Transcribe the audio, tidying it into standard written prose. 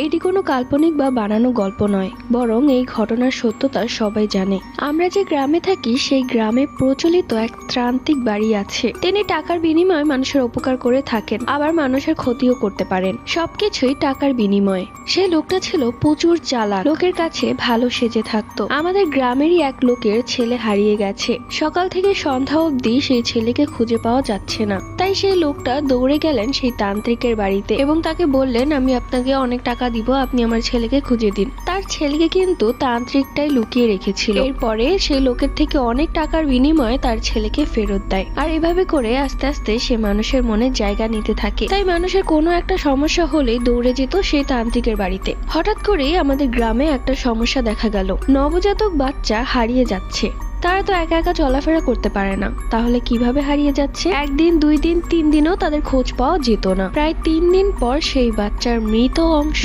এটি কোনো কাল্পনিক বা বানানো গল্প নয়, বরং এই ঘটনার সত্যতা সবাই জানে। আমরা যে গ্রামে থাকি সেই গ্রামে প্রচলিত এক ত্রান্তিক বাড়ি আছে। তিনি টাকার বিনিময়ে মানুষের উপকার করে থাকেন, আবার মানুষের ক্ষতিও করতে পারেন। সবকিছুই টাকার বিনিময়ে। সেই লোকটা ছিল প্রচুর চালাক, লোকের কাছে ভালো সেজে থাকতো। আমাদের গ্রামেরই এক লোকের ছেলে হারিয়ে গেছে। সকাল থেকে সন্ধ্যা অবধি সেই ছেলেকে খুঁজে পাওয়া যাচ্ছে না। তাই সেই লোকটা দৌড়ে গেলেন সেই তান্ত্রিকের বাড়িতে এবং তাকে বললেন, আমি আপনাকে অনেক টাকা দিব, আপনি আমার ছেলেকে খুঁজে দিন। তার ছেলেকে কিন্তু তান্ত্রিকটাই লুকিয়ে রেখেছিল। এরপরে সেই লোকের থেকে অনেক টাকার বিনিময়ে তার ছেলেকে ফেরত দেয়। আর এভাবে করে আস্তে আস্তে সে মানুষের মনে জায়গা নিতে থাকে। তাই মানুষের কোনো একটা সমস্যা হলেই দৌড়ে যেত সেই তান্ত্রিকের বাড়িতে। হঠাৎ করেই আমাদের গ্রামে একটা সমস্যা দেখা গেল। নবজাতক বাচ্চা হারিয়ে যাচ্ছে। তারা তো একা একা চলাফেরা করতে পারে না, তাহলে কিভাবে হারিয়ে যাচ্ছে? একদিন, 2 দিন, 3 দিনও তাদের খোঁজ পাওয়া যেত না। প্রায় 3 দিন পর সেই বাচ্চার মৃত অংশ